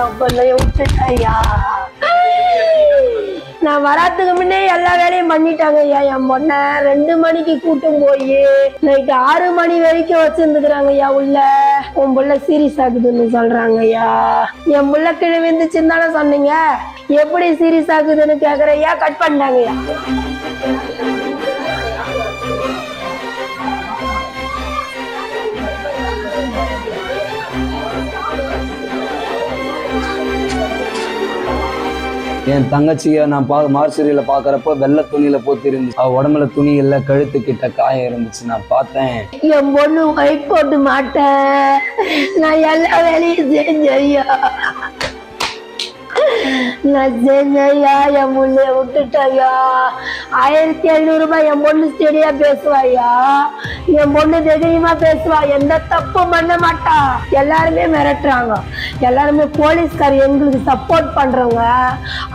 என் பிள்ளைய விட்டுட்டாயா. நான் வராதுக்கு முன்னே எல்லா வேலையும் பண்ணிட்டாங்க ஐயா. என் பொண்ணை 2 மணிக்கு கூட்டும் போய் நைட்டு 6 மணி வரைக்கும் வச்சிருந்துக்கிறாங்க ஐயா உள்ள. உன் புள்ள சீரியஸ் ஆகுதுன்னு சொல்றாங்க ஐயா. என் புள்ள கீழே விழுந்துச்சுன்னு தானே சொன்னீங்க, எப்படி சீரியஸ் ஆகுதுன்னு கேக்குறையா. கட் பண்ணாங்க ஐயா. என் தங்கச்சியை நான் மார்ச்சரியில பாக்குறப்ப வெள்ளை துணியில போத்தி இருந்துச்சு. அவ உடம்புல துணி இல்ல, கழுத்து கிட்ட காயம் இருந்துச்சு. நான் பார்த்தேன். என் பொண்ணு ஒயிட் போட்டு மாட்டேன், நான் எல்லா வேலையும் செஞ்சையா. நான் செஞ்சையா, என் புள்ளைய விட்டுட்டாயா. 1500 ரூபாய் என் பொண்ணு ஸ்டெடியா பேசுவாயா. என் பொண்ணு தைரியமா பேசுவா, எந்த தப்பும் பண்ண மாட்டா. எல்லாருமே மிரட்டுறாங்க, எல்லாருமே போலீஸ்கார் எங்களுக்கு சப்போர்ட் பண்றவங்க,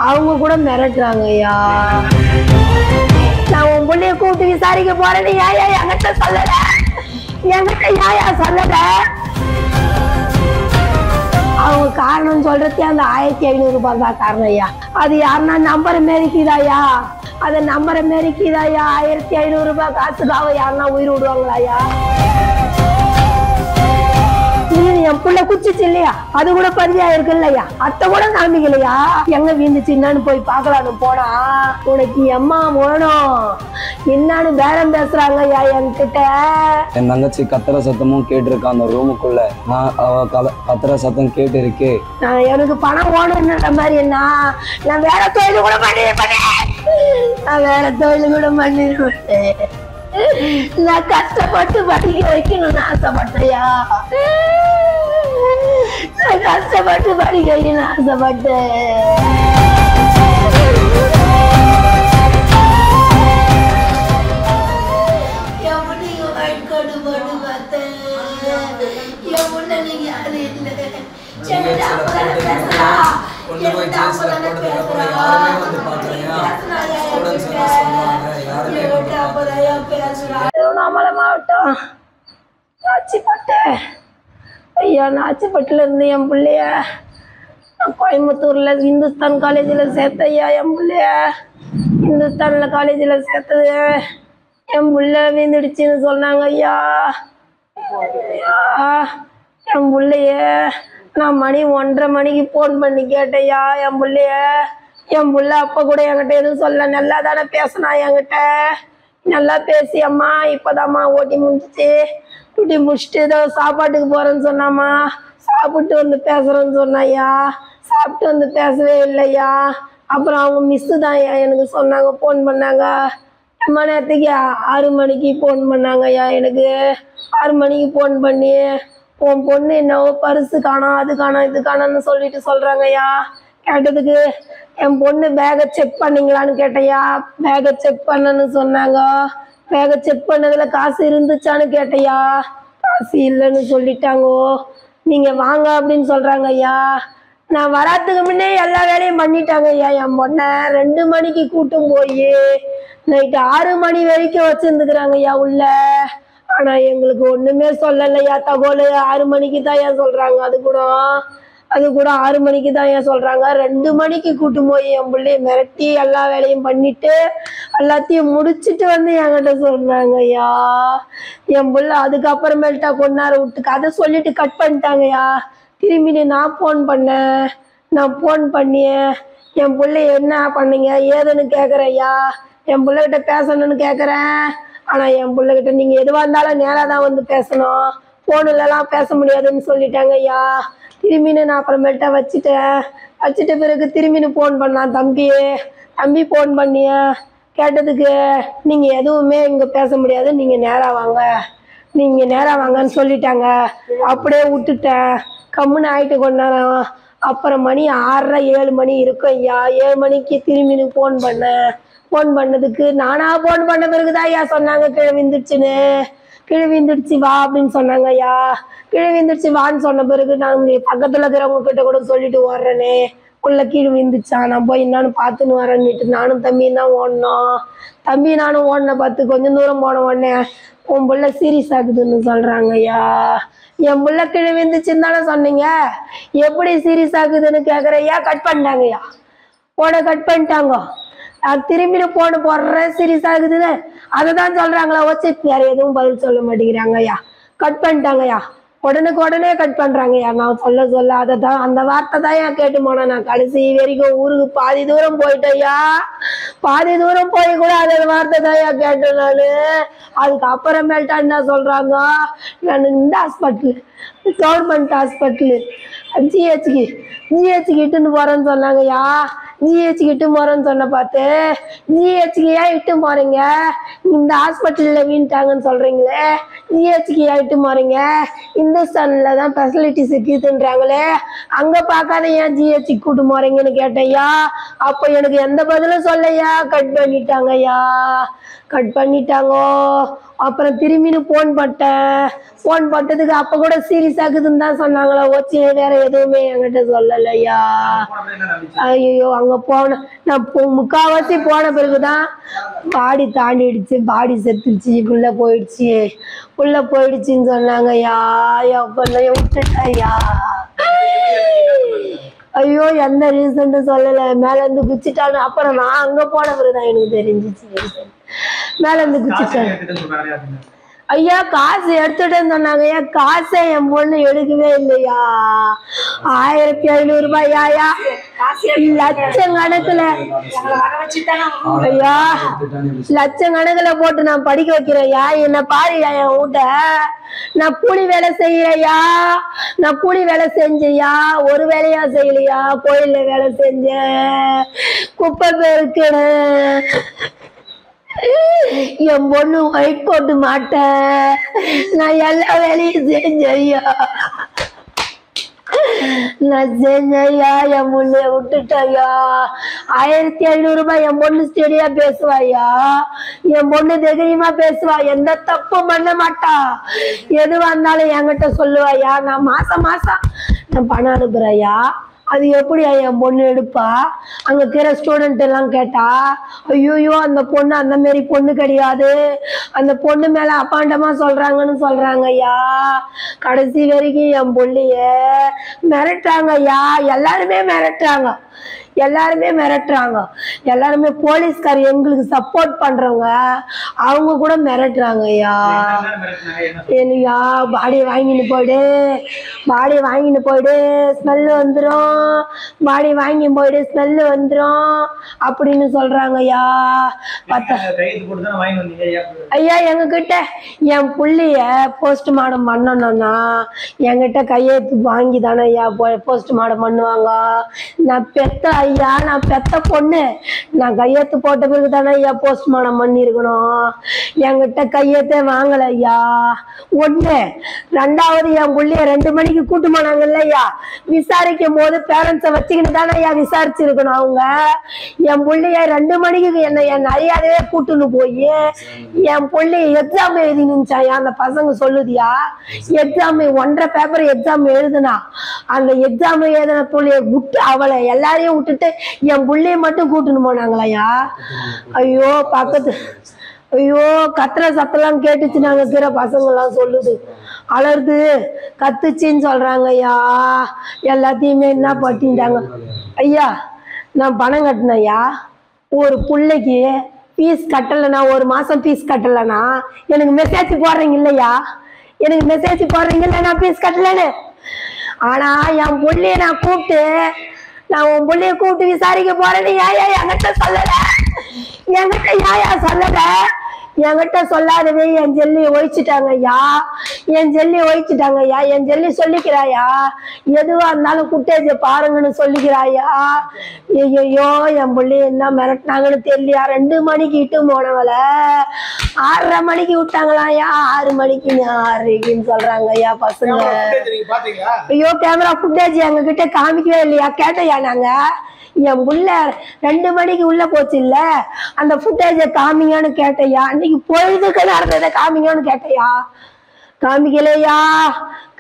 அவங்க கூட மிரட்டுறாங்க ஐயா. நான் உன் புள்ளைய கூப்பிட்டு விசாரிக்க போறேன்னு ஏயா என்கிட்ட சொல்லல, என்கிட்ட ஏயா சொல்லல. அவங்க காரணம் சொல்றதே அந்த 1500 ரூபாய் தான் காரணம் ஐயா. அது யாருன்னா நம்பர் மேரிக்குதாயா, அதை நம்பரை மேரிக்குதாயா. 1500 ரூபாய் காசுக்காக யாருன்னா உயிர் விடுவாங்களாயா. என் புள்ள குச்சிச்சு இல்லையா, அது கூட பதியா இருக்கு இல்லையா, அத்தை கூட காமிக்கலையா. எங்க வீந்துச்சுன்னு போய் பாக்கலான்னு போனா உனக்கு அம்மா வேணும் என்னன்னு பேரம் பேசுறாங்க ஐயா என்கிட்ட. என் தங்கச்சி கத்துற சத்தமும் கேட்டிருக்கா அந்த ரூமுக்குள்ள. நான் அவ கத்துற சத்தம் கேட்டு இருக்கே. நான் எனக்கு பணம் ஓணுன்ற மாதிரி என்ன, நான் வேற தொழில் கூட பண்ணிருப்பேன், நான் வேற தொழில் கூட பண்ணிருப்பேன். நான் கஷ்டப்பட்டு படிக்க வைக்கணும்னு ஆசைப்பட்டையா, நான் கஷ்டப்பட்டு படிக்க வைக்கணும்னு ஆசைப்பட்டேன். திருவண்ணாமலை மாவட்டம் நாச்சிப்பட்டு ஐயா. நாச்சிப்பட்டுல இருந்து என் பிள்ளைய கோயம்புத்தூர்ல இந்துஸ்தான் காலேஜில் சேர்த்த ஐயா. என் பிள்ளைய இந்துஸ்தான்ல காலேஜில் சேர்த்தது என் பிள்ளை வீந்துடுச்சுன்னு சொன்னாங்க ஐயா. என் பிள்ளைய நான் மணி 1:30 மணிக்கு ஃபோன் பண்ணி கேட்டையா என் பிள்ளைய. என் பிள்ளை அப்போ கூட என்கிட்ட எதுவும் சொல்ல, நல்லா தானே பேசினா என்கிட்ட. நல்லா பேசி அம்மா இப்போதாம்மா ஓட்டி முடிஞ்சிச்சு, டூட்டி முடிச்சுட்டு ஏதோ சாப்பாட்டுக்கு போகிறேன்னு சொன்னாம்மா, சாப்பிட்டு வந்து பேசுகிறேன்னு சொன்னாயா. சாப்பிட்டு வந்து பேசவே இல்லையா. அப்புறம் அவங்க மிஸ்ஸு தான் ஐயா எனக்கு சொன்னாங்க, ஃபோன் பண்ணாங்க. அம்மா நேரத்துக்கு 6 மணிக்கு ஃபோன் பண்ணாங்க ஐயா எனக்கு. 6 மணிக்கு ஃபோன் பண்ணி உன் பொண்ணு என்னவோ பரிசு காணோம், அது காணோம், இது காணோன்னு சொல்லிட்டு சொல்கிறாங்க ஐயா. கேட்டதுக்கு என் பொண்ணு பேகை செக் பண்ணீங்களான்னு கேட்டையா. பேகை செக் பண்ணன்னு சொன்னாங்க. பேகை செக் பண்ணதுல காசு இருந்துச்சான்னு கேட்டையா. காசு இல்லைன்னு சொல்லிட்டாங்கோ. நீங்கள் வாங்க அப்படின்னு சொல்கிறாங்க ஐயா. நான் வராதுக்கு முன்னே எல்லா வேலையும் பண்ணிட்டாங்க ஐயா. என் பொண்ணை 2 மணிக்கு கூட்டும் போய் நைட்டு 6 மணி வரைக்கும் வச்சிருந்துக்கிறாங்க ஐயா உள்ள. ஆனா எங்களுக்கு ஒண்ணுமே சொல்லலையா தகவல். 6 மணிக்கு தான் ஏன் சொல்றாங்க, அது கூட 6 மணிக்கு தான் ஏன் சொல்றாங்க. 2 மணிக்கு கூட்டும் போய் என் பிள்ளைய மிரட்டி எல்லா வேலையும் பண்ணிட்டு எல்லாத்தையும் முடிச்சுட்டு வந்து என்கிட்ட சொல்றாங்க ஐயா. என் பிள்ளை அதுக்கப்புறமேல்ட்டா கொஞ்ச நேரம் விட்டு கதை சொல்லிட்டு கட் பண்ணிட்டாங்கய்யா. திரும்பி நான் ஃபோன் பண்ணேன். நான் ஃபோன் பண்ணி என் பிள்ளை என்ன பண்ணீங்க ஏதுன்னு கேட்குறேன்யா. என் பிள்ளைகிட்ட பேசணும்னு கேட்குறேன். ஆனால் என் பிள்ளைகிட்ட நீங்கள் எதுவாக இருந்தாலும் நேராக தான் வந்து பேசணும், ஃபோனுலலாம் பேச முடியாதுன்னு சொல்லிட்டாங்க ஐயா. திரும்பின்னு நான் அப்புறமேல்ட்டா வச்சுட்ட பிறகு திரும்பின்னு ஃபோன் பண்ணான் தம்பி ஃபோன் பண்ணிய கேட்டதுக்கு நீங்கள் எதுவுமே இங்கே பேச முடியாது, நீங்கள் நேராக வாங்கன்னு சொல்லிட்டாங்க. அப்படியே விட்டுட்டேன். கம்முன்னு ஆகிட்டு கொண்டாரம். அப்புறம் மணி 6:30 7 மணி இருக்கும் ஐயா. 7 மணிக்கு திரும்பின்னு ஃபோன் பண்ணேன். ஃபோன் பண்ணதுக்கு நானாக ஃபோன் பண்ண பிறகுதான் ஐயா சொன்னாங்க கீழே விழுந்துடுச்சு வா அப்படின்னு சொன்னாங்க ஐயா. கீழே விழுந்துடுச்சு வான்னு சொன்ன பிறகு நான் பக்கத்தில் இருக்கிறவங்க கிட்ட கூட சொல்லிட்டு ஓடுறேனே உள்ள கீழே விழுந்துச்சா, நான் போய் என்னான்னு பார்த்துன்னு வரேன்னுட்டு நானும் தம்பியும் தான் ஓடினோம். நானும் ஓடின பார்த்து கொஞ்சம் தூரம் போன உடனே உன் புள்ள சீரியஸ் ஆகுதுன்னு சொல்றாங்க ஐயா. என் புள்ள கீழே விழுந்துச்சுன்னு தானே சொன்னீங்க, எப்படி சீரியஸ் ஆகுதுன்னு கேக்குறையா? கட் பண்ணிட்டாங்கய்யா, போனை கட் பண்ணிட்டாங்க. திரும்பி போன போடுறேன் சீரியஸ் ஆகுதுன்னு அதை தான் சொல்றாங்களா வச்சு வேற எதுவும் பதில் சொல்ல மாட்டேங்கிறாங்கய்யா. கட் பண்ணிட்டாங்கய்யா, உடனே கட் பண்றாங்கய்யா. நான் சொல்ல அதை தான், அந்த வார்த்தை தான் ஏன் கேட்டு போனேன். நான் கடைசி வரைக்கும் ஊருக்கு பாதி தூரம் போயிட்டேயா, பாதி தூரம் போய் கூட அந்த வார்த்தை தான் ஏன் கேட்டேன் நானு. அதுக்கு அப்புறமேல்ட்டா என்ன சொல்றாங்க, நான் இந்த ஹாஸ்பிட்டல், கவர்மெண்ட் ஹாஸ்பிட்டலு ஜிஹெச்சுக்கு இட்டுன்னு போறேன்னு சொன்னாங்கய்யா. ஜிஹெச்சுக்கு இட்டு போறேன்னு சொன்ன பார்த்து ஜிஹெச்சுக்கு ஏன் இட்டு போறீங்க, இந்த ஹாஸ்பிட்டல்ல வீண்டாங்கன்னு சொல்றீங்களே, ஜிஹெச்சுக்கு ஏன் இட்டு போறீங்க, இந்துஸ்தான்ல தான் ஃபெசிலிட்டிஸ் இருக்குதுன்றாங்களே, அங்க பார்க்காத ஏன் ஜிஹெச்சுக்கு கூட்டு போறீங்கன்னு கேட்டையா. அப்போ எனக்கு எந்த பதிலும் சொல்லையா, கட் பண்ணிட்டாங்கய்யா, கட் பண்ணிட்டாங்கோ. அப்புறம் திரும்பின்னு போன் போட்டதுக்கு அப்ப கூட சீரியஸ் ஆகுதுன்னு தான் சொன்னாங்களா வச்சு, வேற எதுவுமே என்கிட்ட சொல்லலையா. ஐயோ அங்க போன நான் முக்காவாசி போன பிறகுதான் பாடி தாண்டிடுச்சு, பாடி செத்துருச்சு, உள்ள போயிடுச்சுன்னு சொன்னாங்கய்யா. விட்டுட்டாயா. ஐயோ எந்த ரீசன் சொல்லல, மேல இருந்து குச்சிட்டான்னு. அப்புறம் நான் அங்க போன பிறகுதான் எனக்கு தெரிஞ்சிச்சு மேல இருந்து குச்சிட்டான். ஐயா காசு எடுத்துட்டேன்னு சொன்னாங்க. ஐயா காசை என் பொண்ணு எடுக்கவே இல்லையா. 1500 ரூபாயா, லட்சக்கணக்குல ஐயா, லட்சக்கணக்குல போட்டு நான் படிக்க வைக்கிறேயா. என்ன பாருயா என் வீட்ட, நான் கூலி வேலை செய்யறையா, நான் கூலி வேலை செஞ்சையா, ஒரு வேலையா செய்யலையா. கோயில்ல வேலை செஞ்சேன், குப்பை பெருக்கணும், என் பொண்ணு ஒயிட் போட்டு மாட்டேன், நான் எல்லா வேலையும் செஞ்சையா, நான் செஞ்சையா. என் பொண்ணு விட்டுட்டாயா. 1500 ரூபாய் என் பொண்ணு ஸ்டெடியா பேசுவாயா, என் பொண்ணு தைரியமா பேசுவா, எந்த தப்பும் பண்ண மாட்டா, எதுவா இருந்தாலும் என்கிட்ட சொல்லுவாயா. நான் மாசம் நான் பணம் அனுப்புறையா, அது எப்படி என் பொண்ணு எடுப்பா. அங்க இருக்கிற ஸ்டூடெண்ட் எல்லாம் கேட்டா, ஐயோயோ அந்த பொண்ணு அந்த மாரி பொண்ணு கிடையாது, அந்த பொண்ணு மேல அப்பாண்டமா சொல்றாங்கன்னு சொல்றாங்க ஐயா. கடைசி வரைக்கும் என் பொண்ணைய மிரட்டுறாங்க ஐயா. எல்லாருமே போலீஸ்கார் எங்களுக்கு சப்போர்ட் பண்றவங்க, அவங்க கூட மிரட்டுறாங்க ஐயா. என்னையா பாடி வாங்கிட்டு போயிடு, ஸ்மெல்லு வந்துடும், பாடி வாங்கி போயிடு, ஸ்மெல்லு வந்துடும் அப்படின்னு சொல்றாங்க ஐயா. ஐயா எங்க கிட்ட என் புள்ளைய போஸ்ட்மார்டம் பண்ணணும்னா என்கிட்ட கையெழுத்து வாங்கி தானே ஐயா போஸ்ட்மார்டம் பண்ணுவாங்க. நான் பெத்த பொண்ணு, நான் கையெழுத்து போட்ட பிறகு தானே ஐயா போஸ்ட்மார்டம் பண்ணிருக்கணும். என்கிட்ட கையெழுத்தே வாங்கல ஐயா. ஒண்ணு. ரெண்டாவது என் புள்ளைய 2 மணிக்கு கூட்டு போனாங்க இல்லையா, விசாரிக்கும் போது பேரண்ட்ஸை வச்சுக்கிட்டு தானே ஐயா விசாரிச்சிருக்கணும். அவங்க என் புள்ளைய 2 மணிக்கு என் அறியாதவே கூட்டுன்னு போய் என் பிள்ளைய எக்ஸாம் எழுதினுச்சாயா. அந்த பசங்க சொல்லுதியா, எக்ஸாம் 1.5 பேப்பர் எக்ஸாம் எழுதுனா, அந்த எக்ஸாம் எழுதின பிள்ளைய விட்டு அவளை எல்லாரையும் விட்டுட்டு என் பிள்ளைய மட்டும் கூட்டுன்னு போனாங்களையா. ஐயோ கத்துற சத்தெல்லாம் கேட்டுச்சு. நாங்க இருக்கிற பசங்க எல்லாம் சொல்லுது, அலருது, கத்துச்சின்னு சொல்றாங்க ஐயா. எல்லாத்தையுமே என்ன பண்ணிட்டாங்க ஐயா. நான் பணம் கட்டினேயா, ஒரு பிள்ளைக்கு ஃபீஸ் கட்டலைன்னா, ஒரு மாசம் ஃபீஸ் கட்டலைன்னா எனக்கு மெசேஜ் போடுறீங்க இல்லையா, நான் ஃபீஸ் கட்டலன்னு. ஆனா என் பிள்ளைய நான் உன் பிள்ளைய கூப்பிட்டு விசாரிக்க போறேன்னு ஏயா என்கிட்ட சொல்லல, என்கிட்ட சொல்லாதவே என் ஜெல்லி ஒழிச்சிட்டாங்க ஐயா. என் ஜெல்லி சொல்லிக்கிறாயா, எதுவா இருந்தாலும் குட்டேஜ பாருங்கன்னு சொல்லிக்கிறாயா. ஐயோ என் பிள்ளைய என்ன மிரட்டினாங்கன்னு தெரியலையா. 2 மணிக்கு இட்டு போனவள 6:30 மணிக்கு விட்டாங்களாயா. 6 மணிக்கு 6:30ன்னு சொல்றாங்க ஐயா பசங்க. ஐயோ கேமரா ஃபுட்டேஜ் எங்க கிட்ட காமிக்கவே இல்லையா. கேட்டையா நாங்க, என் புள்ள 2 மணிக்கு உள்ள போச்சு இல்ல, அந்த ஃபுட்டேஜ காமிங்கன்னு கேட்டையா. அன்னைக்கு பொழுதுக்கு நடந்ததை காமிங்கன்னு கேட்டையா.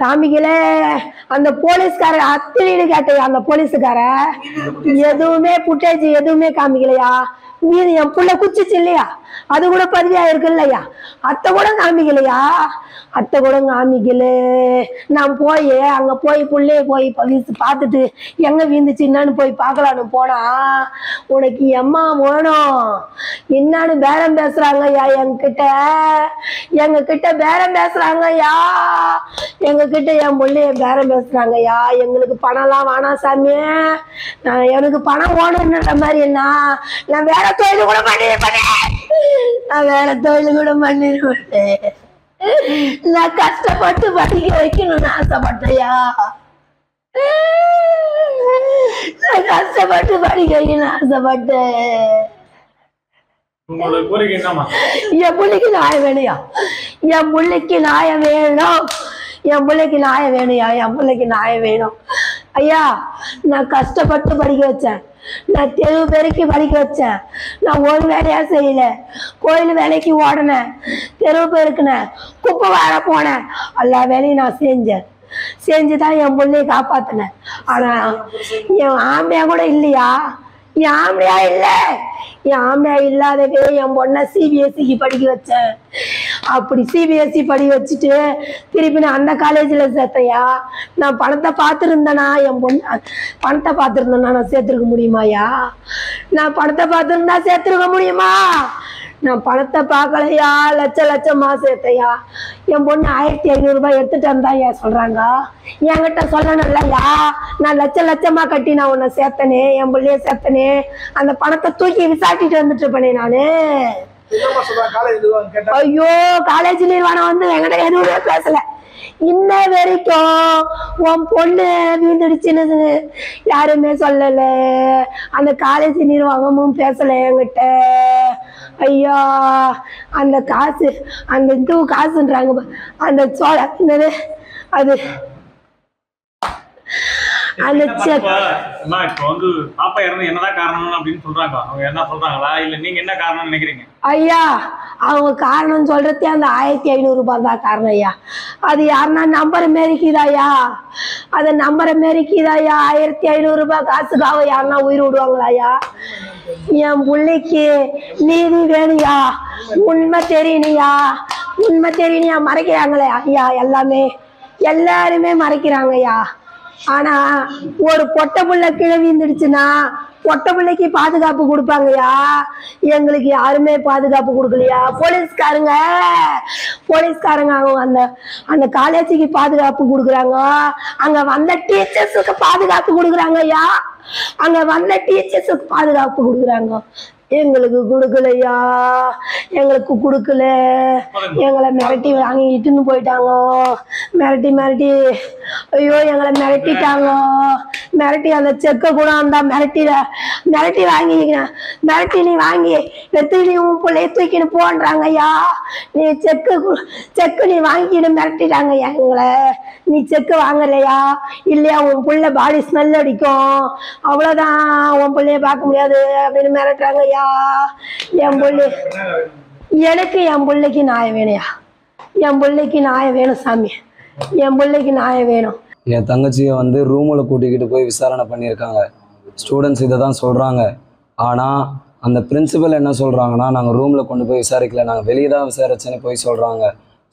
காமிக்கல. அந்த போலீஸ்கார அத்திலின்னு கேட்டையா. அந்த போலீஸுக்கார எதுவுமே ஃபுட்டேஜ் எதுவுமே காமிக்கலையா. மீது என் புள்ள குச்சிச்சு இல்லையா, அது கூட பதிவா இருக்கு இல்லையா, அத்தை கூட காமிக்கலையா, அத்தை கூட காமிக்கல. நான் போய் அங்க போய் புள்ளைய போய் பார்த்துட்டு எங்க வீந்துச்சு என்னன்னு போய் பார்க்கலான்னு போனா உனக்கு எம்மா வேணும் என்னன்னு பேரம் பேசுறாங்கய்யா எங்க கிட்ட பேரம் பேசுறாங்கய்யா, எங்க கிட்ட என் புள்ளைய பேரம் பேசுறாங்கய்யா. எங்களுக்கு பணம்லாம் வேணாம் சாமி, எனக்கு பணம் வேணும்ன்ற மாதிரி என்ன, நான் வேற தொழில் கூட பண்ணிருப்பேன், நான் வேற தொழில் கூட பண்ணிருப்பேன். நான் கஷ்டப்பட்டு படிக்க வைக்கணும்னு ஆசைப்பட்டையா, நான் கஷ்டப்பட்டு படிக்க வைக்கணும்னு ஆசைப்பட்டேன். என் பிள்ளைக்கு நியாயம் வேணுயா, என் பிள்ளைக்கு நியாயம் வேணும், என் பிள்ளைக்கு நியாயம் வேணுயா, என் பிள்ளைக்கு நியாயம் வேணும் ஐயா. நான் கஷ்டப்பட்டு படிக்க வச்சேன், நான் தெருவு பெருக்கி படிக்க வச்சேன், நான் ஒரு வேலையா செய்யல, கோயில் வேலைக்கு ஓடினேன், தெருவு பெருக்கினேன், குப்பை வார போனேன், எல்லா வேலையும் நான் செஞ்சுதான் என் பிள்ளைய காப்பாத்தினேன். ஆனா என் ஆம்பளையா கூட இல்லையா, என் ஆம்பளையா இல்லை, என் ஆம்பளையா இல்லாதவே என் பொண்ணை சிபிஎஸ்சிக்கு படிக்க வச்சேன். அப்படி சிபிஎஸ்சி படிக்க வச்சுட்டு திருப்பி நான் அந்த காலேஜில் சேர்த்தையா, நான் பணத்தை பார்த்துருந்தேனா, என் பொண்ணு பணத்தை பார்த்துருந்தேன்னா நான் சேர்த்துருக்க முடியுமாயா, நான் பணத்தை பார்த்துருந்தா சேர்த்துருக்க முடியுமா, நான் பணத்தை பார்க்கலையா, லட்சமா சேர்த்தையா. என் பொண்ணு 1500 ரூபாய் எடுத்துட்டு வந்தாயா சொல்றாங்க, என்கிட்ட சொல்லணும் இல்லையா, நான் லட்சமா கட்டி நான் உன்னை சேர்த்தனே, என் பிள்ளைய சேர்த்தனே, அந்த பணத்தை தூக்கி விசாரிச்சுட்டு வந்துட்டு இருப்பேனே நானு. ஐயோ காலேஜ் நிர்வாணம் வந்து என்கிட்ட எதுவுமே பேசல, இன்ன வரைக்கும் உன் பொண்ணு வீந்துடுச்சுன்னு யாருமே சொல்லல, அந்த காலேஜ் நிர்வாகமும் பேசல என்கிட்ட. ஐயா அந்த காசு, அந்த இது காசுன்றாங்க, அந்த சோழ என்னது அது, அந்த இப்ப வந்து பாப்பா இறந்து என்னதான் காரணம் அப்படின்னு சொல்றாங்க, அவங்க என்ன சொல்றாங்களா இல்ல நீங்க என்ன காரணம் நினைக்கிறீங்க? ஐயா அவங்க காரணம் சொல்றதே அந்த 1500 ரூபாய் தான் காரணம் ஐயா. அது யாருன்னா நம்பர் மாரிக்குதாயா, அது நம்பரை மாரிக்குதாயா. 1500 ரூபாய் காசுக்காக யாருன்னா உயிர் விடுவாங்களாயா? என் பிள்ளைக்கு நீதி வேணுயா, உண்மை தெரியணியா, உண்மை தெரியணியா. மறைக்கிறாங்களே ஐயா, எல்லாருமே மறைக்கிறாங்கய்யா. ஆனா ஒரு பொட்டை புள்ள கீழே வீந்துடுச்சுன்னா பொட்டை பிள்ளைக்கு பாதுகாப்பு கொடுப்பாங்கய்யா, எங்களுக்கு யாருமே பாதுகாப்பு கொடுக்கலையா. போலீஸ்காரங்க அவங்க அந்த காலேஜுக்கு பாதுகாப்பு கொடுக்குறாங்க, அங்க வந்த டீச்சர்ஸுக்கு பாதுகாப்பு கொடுக்குறாங்க ஐயா, அங்க வந்த டீச்சர்ஸுக்கு பாதுகாப்பு கொடுக்குறாங்க. எங்களுக்கு கொடுக்கலையா, எங்களுக்கு கொடுக்கல, எங்களை மிரட்டி வாங்கிட்டுன்னு போயிட்டாங்க, மிரட்டி ஐயோ எங்களை மிரட்டிட்டாங்க, மிரட்டி அந்த செக்கை கூட அந்த மிரட்டி நீ வாங்கி எடுத்து நீ உன் பிள்ளைய தூக்கின்னு போன்றாங்க ஐயா. நீ செக்கு நீ வாங்கின்னு மிரட்டிட்டாங்க ஐயா எங்களை. நீ செக்கு வாங்கலையா இல்லையா உன் பிள்ளை பாடி ஸ்மெல் அடிக்கும், அவ்வளவுதான், உன் பிள்ளைய பார்க்க முடியாது அப்படின்னு மிரட்டுறாங்க ஐயா. என் பிள்ளை எனக்கு என் பிள்ளைக்கு நியாயம் வேணுயா, என் பிள்ளைக்கு நியாயம் வேணும் சாமி, என் பிள்ளைக்கு நியாயம் வேணும். என் தங்கச்சியை வந்து ரூமில் கூட்டிக்கிட்டு போய் விசாரணை பண்ணியிருக்காங்க. ஸ்டூடெண்ட்ஸ் இதை தான் சொல்கிறாங்க. ஆனால் அந்த பிரின்சிபல் என்ன சொல்கிறாங்கன்னா, நாங்கள் ரூமில் கொண்டு போய் விசாரிக்கல, நாங்கள் வெளியே தான் விசாரிச்சேன்னு போய் சொல்கிறாங்க.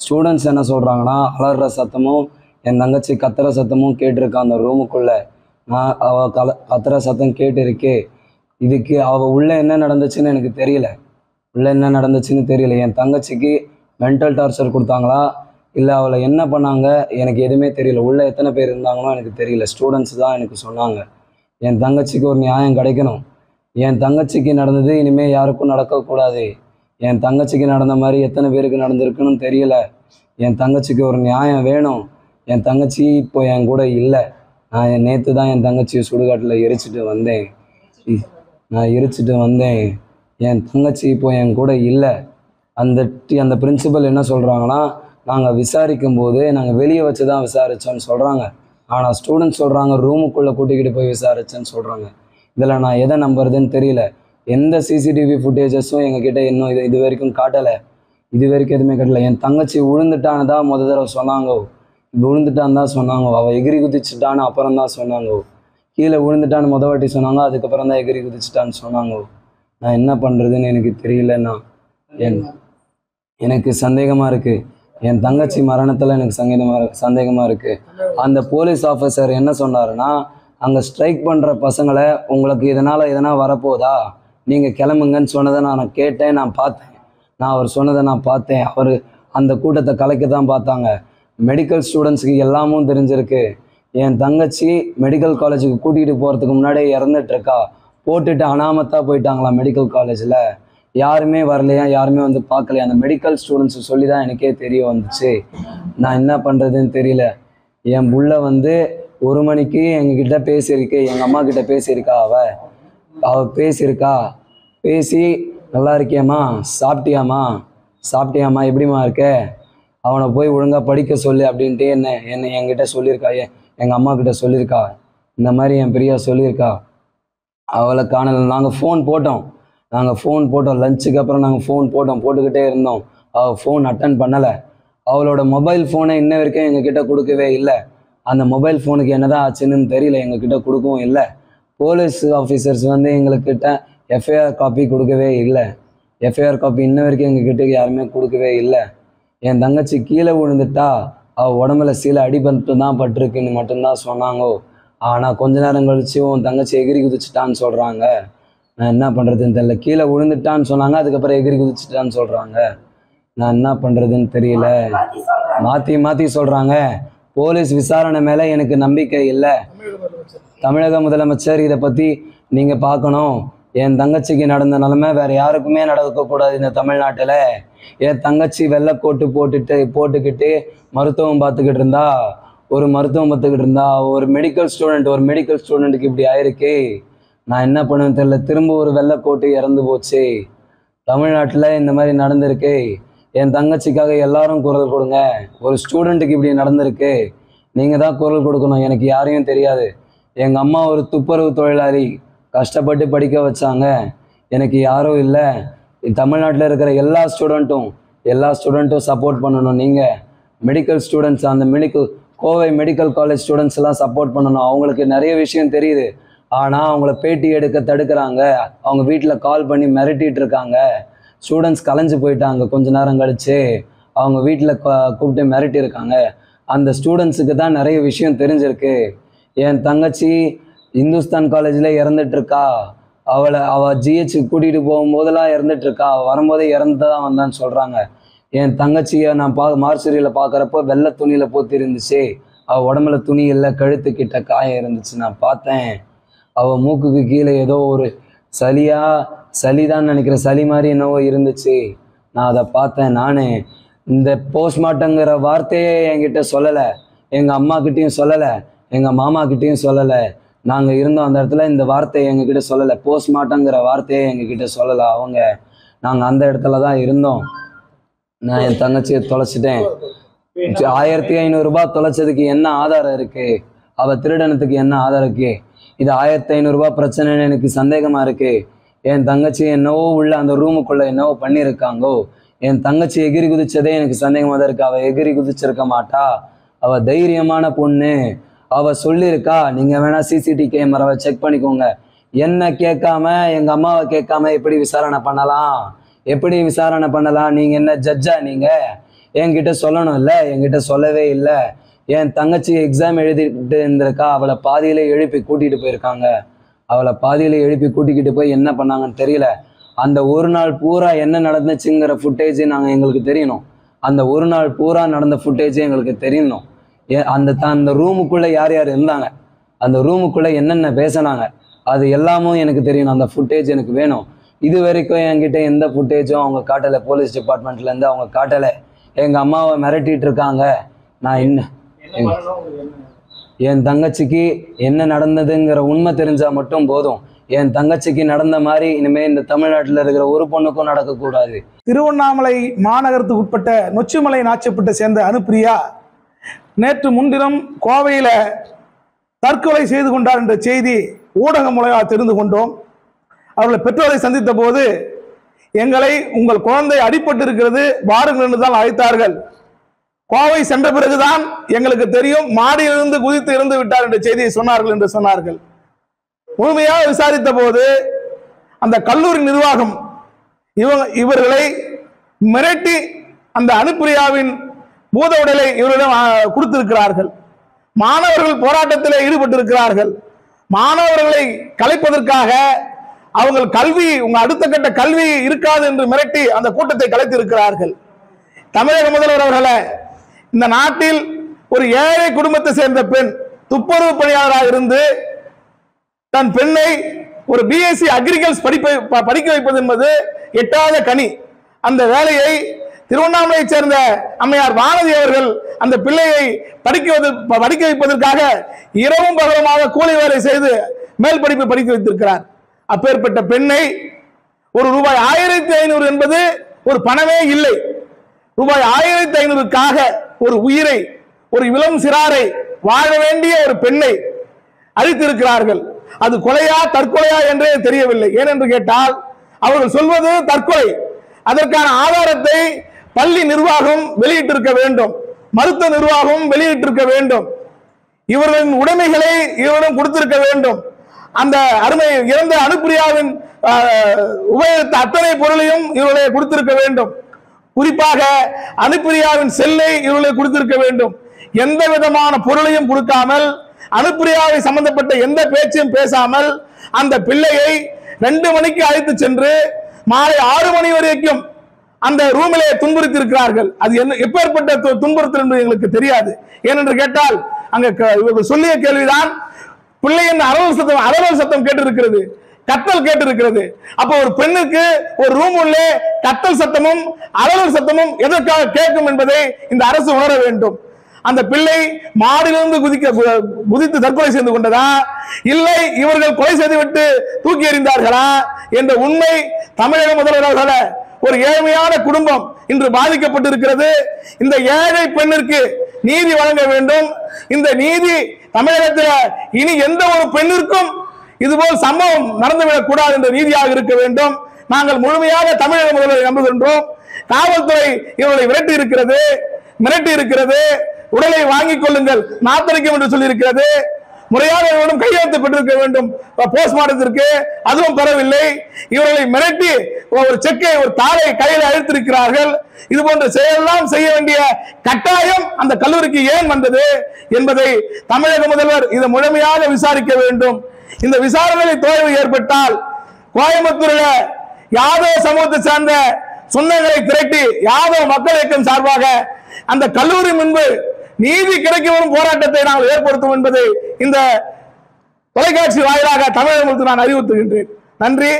ஸ்டூடெண்ட்ஸ் என்ன சொல்கிறாங்கன்னா, அலற சத்தமும் என் தங்கச்சி கத்துற சத்தமும் கேட்டிருக்கா அந்த ரூமுக்குள்ளே. நான் அவள் கத்துற சத்தம் கேட்டிருக்கே, இதுக்கு அவள் உள்ளே என்ன நடந்துச்சுன்னு எனக்கு தெரியல, உள்ளே என்ன நடந்துச்சுன்னு தெரியல. என் தங்கச்சிக்கு மென்டல் டார்ச்சர் கொடுத்தாங்களா இல்லை அவளை என்ன பண்ணாங்க எனக்கு எதுவுமே தெரியல. உள்ளே எத்தனை பேர் இருந்தாங்களோ எனக்கு தெரியல. ஸ்டூடெண்ட்ஸ் தான் எனக்கு சொன்னாங்க. என் தங்கச்சிக்கு ஒரு நியாயம் கிடைக்கணும். என் தங்கச்சிக்கு நடந்தது இனிமேல் யாருக்கும் நடக்கக்கூடாது. என் தங்கச்சிக்கு நடந்த மாதிரி எத்தனை பேருக்கு நடந்திருக்குன்னு தெரியல. என் தங்கச்சிக்கு ஒரு நியாயம் வேணும். என் தங்கச்சி இப்போ என் கூட இல்லை. நான் நேற்று தான் என் தங்கச்சியை சுடுகாட்டில் எரிச்சிட்டு வந்தேன். என் தங்கச்சி இப்போ என் கூட இல்லை. அந்த பிரின்சிபல் என்ன சொல்கிறாங்கன்னா, நாங்கள் விசாரிக்கும் போது நாங்கள் வெளியே வச்சு தான் விசாரித்தோன்னு சொல்கிறாங்க. ஆனால் ஸ்டூடெண்ட்ஸ் சொல்கிறாங்க ரூமுக்குள்ளே கூட்டிக்கிட்டு போய் விசாரிச்சேன்னு சொல்கிறாங்க. இதில் நான் எதை நம்புறதுன்னு தெரியல. எந்த சிசிடிவி ஃபுட்டேஜஸும் எங்ககிட்ட இன்னும் இது வரைக்கும் காட்டலை. இது வரைக்கும் எதுவுமே காட்டலை. என் தங்கச்சி விழுந்துட்டான்னு தான் முத தடவை சொன்னாங்க. விழுந்துட்டான்னு தான் சொன்னாங்க. அவள் எகிரி குதிச்சுட்டான்னு அப்புறம் தான் சொன்னாங்க. கீழே விழுந்துட்டான்னு வாட்டி சொன்னாங்க, அதுக்கப்புறம் தான் எகிரி குதிச்சுட்டான்னு சொன்னாங்க. நான் என்ன பண்ணுறதுன்னு எனக்கு தெரியலண்ணா. எனக்கு சந்தேகமாக இருக்குது. என் தங்கச்சி மரணத்தில் எனக்கு சந்தேகமாக இருக்குது. அந்த போலீஸ் ஆஃபீஸர் என்ன சொன்னாருன்னா, அங்கே ஸ்ட்ரைக் பண்ணுற பசங்களை உங்களுக்கு இதனால் எதனா வரப்போதா, நீங்கள் கிளம்புங்கன்னு சொன்னதை நான் கேட்டேன், நான் பார்த்தேன். அவர் சொன்னதை நான் பார்த்தேன். அவர் அந்த கூட்டத்தை கலைக்க தான் பார்த்தாங்க. மெடிக்கல் ஸ்டூடெண்ட்ஸுக்கு எல்லாமும் தெரிஞ்சிருக்கு. என் தங்கச்சி மெடிக்கல் காலேஜுக்கு கூட்டிகிட்டு போகிறதுக்கு முன்னாடியே இறந்துட்டுருக்கா. போட்டுட்டு அனாமத்தாக போயிட்டாங்களா மெடிக்கல் காலேஜில். யாருமே வரலையா, யாருமே வந்து பார்க்கலையா. அந்த மெடிக்கல் ஸ்டூடெண்ட்ஸு சொல்லி தான் எனக்கே தெரிய வந்துச்சு. நான் என்ன பண்ணுறதுன்னு தெரியல. என் புள்ள வந்து 1 மணிக்கு எங்ககிட்ட பேசியிருக்கு, எங்கள் அம்மா கிட்ட பேசியிருக்கா. அவள் பேசியிருக்கா. பேசி நல்லா இருக்கியாம்மா, சாப்பிட்டியாம்மா, எப்படிம்மா இருக்க, அவனை போய் ஒழுங்காக படிக்க சொல்லு அப்படின்ட்டு என்னை என்கிட்ட சொல்லியிருக்கா. எங்கள் அம்மா கிட்ட சொல்லியிருக்கா. இந்த மாதிரி என் பிரியா சொல்லியிருக்கா. அவளை காணலை. நாங்கள் ஃபோன் போட்டோம். லஞ்சுக்கு அப்புறம் நாங்கள் ஃபோன் போட்டுக்கிட்டே இருந்தோம். அவள் ஃபோன் அட்டன் பண்ணலை. அவளோட மொபைல் ஃபோனை இன்ன வரைக்கும் எங்ககிட்ட கொடுக்கவே இல்லை. அந்த மொபைல் ஃபோனுக்கு என்னதான் ஆச்சுன்னு தெரியல, எங்ககிட்ட கொடுக்கவும் இல்லை. போலீஸ் ஆஃபீஸர்ஸ் வந்து எங்கக்கிட்ட எஃப்ஐஆர் காப்பி கொடுக்கவே இல்லை. எஃப்ஐஆர் காப்பி இன்ன வரைக்கும் எங்ககிட்ட யாருமே கொடுக்கவே இல்லை. என் தங்கச்சி கீழே விழுந்துட்டா, அவள் உடம்புல சில அடிபட்டு தான் பட்டிருக்குன்னு மட்டும்தான் சொன்னாங்கோ. ஆனால் கொஞ்ச நேரம் கழிச்சு உன் தங்கச்சி எகிரி குதிச்சிட்டான்னு சொல்கிறாங்க. நான் என்ன பண்ணுறதுன்னு தெரியல. கீழே விழுந்துட்டான்னு சொன்னாங்க, அதுக்கப்புறம் எகிரி குதிச்சிட்டான்னு சொல்கிறாங்க. நான் என்ன பண்ணுறதுன்னு தெரியல. மாற்றி சொல்கிறாங்க. போலீஸ் விசாரணை மேலே எனக்கு நம்பிக்கை இல்லை. தமிழக முதலமைச்சர் இதை பற்றி நீங்கள் பார்க்கணும். என் தங்கச்சிக்கு நடந்த நிலைமை வேறு யாருக்குமே நடக்கக்கூடாது இந்த தமிழ்நாட்டில். என் தங்கச்சி வெள்ளைக்கோட்டு போட்டுக்கிட்டு மருத்துவம் பார்த்துக்கிட்டு இருந்தா, ஒரு மெடிக்கல் ஸ்டூடெண்ட்டுக்கு இப்படி ஆயிருக்கு. நான் என்ன பண்ணுவேன்னு தெரியல. திரும்ப ஒரு வெள்ளைக்கோட்டு இறந்து போச்சு. தமிழ்நாட்டில் இந்த மாதிரி நடந்திருக்கு. என் தங்கச்சிக்காக எல்லாரும் குரல் கொடுங்க. ஒரு ஸ்டூடெண்ட்டுக்கு இப்படி நடந்திருக்கு, நீங்கள் தான் குரல் கொடுக்கணும். எனக்கு யாரையும் தெரியாது. எங்கள் அம்மா ஒரு துப்புரவு தொழிலாளி, கஷ்டப்பட்டு படிக்க வச்சாங்க. எனக்கு யாரும் இல்லை. தமிழ்நாட்டில் இருக்கிற எல்லா ஸ்டூடெண்ட்டும் சப்போர்ட் பண்ணணும். நீங்கள் மெடிக்கல் ஸ்டூடெண்ட்ஸ், அந்த கோவை மெடிக்கல் காலேஜ் ஸ்டூடெண்ட்ஸ் எல்லாம் சப்போர்ட் பண்ணணும். அவங்களுக்கு நிறைய விஷயம் தெரியுது. ஆனால் அவங்கள பேட்டி எடுக்க தடுக்கிறாங்க. அவங்க வீட்டில் கால் பண்ணி மிரட்டிட்டு இருக்காங்க. ஸ்டூடெண்ட்ஸ் கலைஞ்சு போயிட்டாங்க. கொஞ்ச நேரம் கழிச்சு அவங்க வீட்டில் கூப்பிட்டு மிரட்டி இருக்காங்க. அந்த ஸ்டூடெண்ட்ஸுக்கு தான் நிறைய விஷயம் தெரிஞ்சிருக்கு. என் தங்கச்சி இந்துஸ்தான் காலேஜில் இறந்துட்டுருக்கா. அவள் ஜிஹெச் கூட்டிகிட்டு போகும்போதெல்லாம் இறந்துட்டுருக்கா. வரும்போதே இறந்து தான் வந்தான்னு சொல்கிறாங்க. என் தங்கச்சியை நான் மார்ச்சரியில் பார்க்குறப்போ வெள்ளை துணியில் போத்தி இருந்துச்சு. அவள் உடம்புல துணி இல்லை, கழுத்துக்கிட்ட காயம் இருந்துச்சு. நான் பார்த்தேன். அவள் மூக்குக்கு கீழே ஏதோ ஒரு சளிதான் நினைக்கிறேன், சளி மாதிரி என்னவோ இருந்துச்சு. நான் அதை பார்த்தேன். நான் இந்த போஸ்ட்மார்ட்டங்கிற வார்த்தையே என்கிட்ட சொல்லலை. எங்கள் அம்மாக்கிட்டேயும் சொல்லலை, எங்கள் மாமாக்கிட்டேயும் சொல்லலை. நாங்கள் இருந்தோம் அந்த இடத்துல. இந்த வார்த்தையை எங்ககிட்ட சொல்லலை. போஸ்ட்மார்ட்டங்கிற வார்த்தையே எங்ககிட்ட சொல்லலை அவங்க. நாங்கள் அந்த இடத்துல தான் இருந்தோம். நான் என் தங்கச்சியை தொலைச்சிட்டேன். 1500 ரூபாய் தொலைச்சதுக்கு என்ன ஆதாரம் இருக்குது? அவள் திருடனத்துக்கு என்ன ஆதாரம் இருக்குது? இது 1500 ரூபாய் பிரச்சனைன்னு எனக்கு சந்தேகமாக இருக்குது. என் தங்கச்சி என்னவோ உள்ள அந்த ரூமுக்குள்ளே என்னவோ பண்ணியிருக்காங்கோ. என் தங்கச்சி எகிரி குதிச்சதே எனக்கு சந்தேகமாக தான் இருக்குது. அவள் எகிரி குதிச்சிருக்க மாட்டா. அவள் தைரியமான பொண்ணு. அவள் சொல்லியிருக்கா, நீங்கள் வேணால் சிசிடிவி கேமராவை செக் பண்ணிக்கோங்க. என்ன கேட்காம, எங்கள் அம்மாவை கேட்காம எப்படி விசாரணை பண்ணலாம்? நீங்கள் என்ன ஜட்ஜா? நீங்கள் என்கிட்ட சொல்லணும் இல்லை? என்கிட்ட சொல்லவே இல்லை. என் தங்கச்சி எக்ஸாம் எழுதிட்டு இருந்திருக்கா. அவளை பாதியிலே எழுப்பி கூட்டிகிட்டு போயிருக்காங்க. கூட்டிக்கிட்டு போய் என்ன பண்ணாங்கன்னு தெரியல. அந்த ஒரு நாள் பூரா என்ன நடந்துச்சுங்கிற ஃபுட்டேஜ் எங்களுக்கு தெரியணும். அந்த ஒரு நாள் பூரா நடந்த ஃபுட்டேஜே எங்களுக்கு தெரியணும். அந்த ரூமுக்குள்ளே யார் யார் இருந்தாங்க, அந்த ரூமுக்குள்ளே என்னென்ன பேசினாங்க, அது எல்லாமும் எனக்கு தெரியணும். அந்த ஃபுட்டேஜ் எனக்கு வேணும். இது வரைக்கும் என்கிட்ட எந்த ஃபுட்டேஜும் அவங்க காட்டலை. போலீஸ் டிபார்ட்மெண்ட்லேருந்து அவங்க காட்டலை. எங்கள் அம்மாவை மிரட்டிட்டு இருக்காங்க. நான் என் தங்கச்சிக்கு என்ன நடந்ததுங்கிற உண்மை தெரிஞ்சால் மட்டும் போதும். என் தங்கச்சிக்கு நடந்த மாதிரி இனிமேல் இந்த தமிழ்நாட்டில் இருக்கிற ஒரு பொண்ணுக்கும் நடக்கக்கூடாது. திருவண்ணாமலை மாநகரத்துக்கு உட்பட்ட நொச்சிமலை நாச்சிப்பட்டை சேர்ந்த அனுப்பிரியா நேற்று முன்தினம் கோவையில் தற்கொலை செய்து கொண்டார் என்ற செய்தி ஊடகம் மூலமாக தெரிந்து கொண்டோம். அவர்களை பெற்றோரை சந்தித்த போது எங்களை உங்கள் குழந்தை அடிபட்டு இருக்கிறது வாருங்கள் என்று தான் அழைத்தார்கள். கோவை சென்ற பிறகுதான் எங்களுக்கு தெரியும் மாடியிலிருந்து குதித்து இறந்து விட்டார் என்ற செய்தியை சொன்னார்கள் என்று சொன்னார்கள். முழுமையாக விசாரித்த போது அந்த கல்லூரி நிர்வாகம் இவர்களை மிரட்டி அந்த அனுப்பிரியாவின் பூத உடலை இவரிடம் கொடுத்திருக்கிறார்கள். மாணவர்கள் போராட்டத்தில் ஈடுபட்டிருக்கிறார்கள். மாணவர்களை கலைப்பதற்காக அவங்க கல்வி உங்க அடுத்த கட்ட கல்வி இருக்காது என்று மிரட்டி அந்த கூட்டத்தை கலைத்திருக்கிறார்கள். தமிழக முதல்வர் அவர்களே, இந்த நாட்டில் ஒரு ஏழை குடும்பத்தை சேர்ந்த பெண் துப்புரவு பணியாளராக இருந்து தன் பெண்ணை ஒரு பிஎஸ்சி அக்ரிகல்ச்சர் படிக்க வைப்பது என்பது எட்டாத கனி. அந்த வேலையை திருவண்ணாமலையை சேர்ந்த அம்மையார் வானதி அவர்கள் அந்த பிள்ளையை படிக்க வைப்பதற்காக இரவும் பகலுமாக கூலி வேலை செய்து மேல் படிப்பு படிக்க வைத்திருக்கிறார். அப்பேற்பட்ட பெண்ணை ஒரு ரூபாய் 1500 என்பது ஒரு பணமே இல்லை. ரூபாய் 1500க்காக ஒரு உயிரை, ஒரு இளம் சிறாரை, வாழ வேண்டிய ஒரு பெண்ணை அழித்திருக்கிறார்கள். அது கொலையா தற்கொலையா என்றே தெரியவில்லை. ஏனென்று கேட்டால் அவர்கள் சொல்வது தற்கொலை. அதற்கான ஆதாரத்தை பள்ளி நிர்வாகம் வெளியிட்டிருக்க வேண்டும், மருத்துவ நிர்வாகம் வெளியிட்டிருக்க வேண்டும், இவர்களின் உடைமைகளை இவரிடம் கொடுத்திருக்க வேண்டும். அந்த அருமை இறந்த அனுப்பிரியாவின் உபயோகித்த அத்தனை பொருளையும் இவர்களை கொடுத்திருக்க வேண்டும். குறிப்பாக அனுப்பிரியாவின் செல்லை இவர்களை கொடுத்திருக்க வேண்டும். எந்த விதமான பொருளையும் கொடுக்காமல், அனுப்பிரியாவை சம்பந்தப்பட்ட எந்த பேச்சையும் பேசாமல் அந்த பிள்ளையை 2 மணிக்கு அழைத்து சென்று மாலை 6 மணி வரைக்கும் அந்த ரூமிலே துன்புறுத்தி இருக்கிறார்கள். அது எப்பேற்பட்ட துன்புறுத்தல் என்பது எங்களுக்கு தெரியாது. ஏனென்று கேட்டால் அங்க சொல்லிய கேள்விதான், பிள்ளையின் அலறல் சத்தம் கேட்டிருக்கிறது, கத்தல் கேட்டிருக்கிறது. அப்ப ஒரு பெண்ணுக்கு ஒரு ரூம் உள்ளே கத்தல் சத்தமும் அலறல் சத்தமும் எதற்காக கேட்கும் என்பதை இந்த அரசு உணர வேண்டும். அந்த பிள்ளை மாடிலிருந்து குதித்து தற்கொலை செய்து கொண்டதா, இல்லை இவர்கள் கொலை செய்துவிட்டு தூக்கி எறிந்தார்களா என்ற உண்மை தமிழக முதல்வர்கள ஒரு ஏழ்மையான குடும்பம் இன்று பாதிக்கப்பட்டிருக்கிறது. இந்த ஏழை பெண்ணிற்கு நீதி வழங்க வேண்டும். இந்த நீதி தமிழகத்தில் இனி எந்த ஒரு பெண்ணிற்கும் இதுபோல் சம்பவம் நடந்துவிடக் கூடாது என்ற நீதியாக இருக்க வேண்டும். நாங்கள் முழுமையாக தமிழக முதல்வரை நம்புகின்றோம். காவல்துறை இவர்களை மிரட்டி இருக்கிறது. உடலை வாங்கிக் கொள்ளுங்கள், நாத்தரிக்கும் என்று சொல்லி இருக்கிறது. முறையாக இவரிடம் கையெழுத்து பெற்றிருக்க வேண்டும் போஸ்ட்மார்ட்டத்திற்கு, அதுவும் பெறவில்லை. இவர்களை மிரட்டி ஒரு செக்கை, ஒரு தாளை கையில் அழுத்திருக்கிறார்கள். இது போன்ற செயலெல்லாம் செய்ய வேண்டிய கட்டாயம் அந்த கல்லூரிக்கு ஏன் வந்தது என்பதை தமிழக முதல்வர் இதை முழுமையாக விசாரிக்க வேண்டும். இந்த விசாரணையில் தோல்வி ஏற்பட்டால் கோயம்புத்தூரில் யாதவ சமூகத்தை சார்ந்த சொந்தங்களை திரட்டி யாதவ மக்கள் இயக்கம் சார்பாக அந்த கல்லூரி முன்பு நீதி கிடைக்க வரும் போராட்டத்தை நாங்கள் ஏற்படுத்தும் என்பதை இந்த தொலைக்காட்சி வாயிலாக தமிழக மக்களுக்கு நான் அறிவுறுத்துகின்றேன். நன்றி.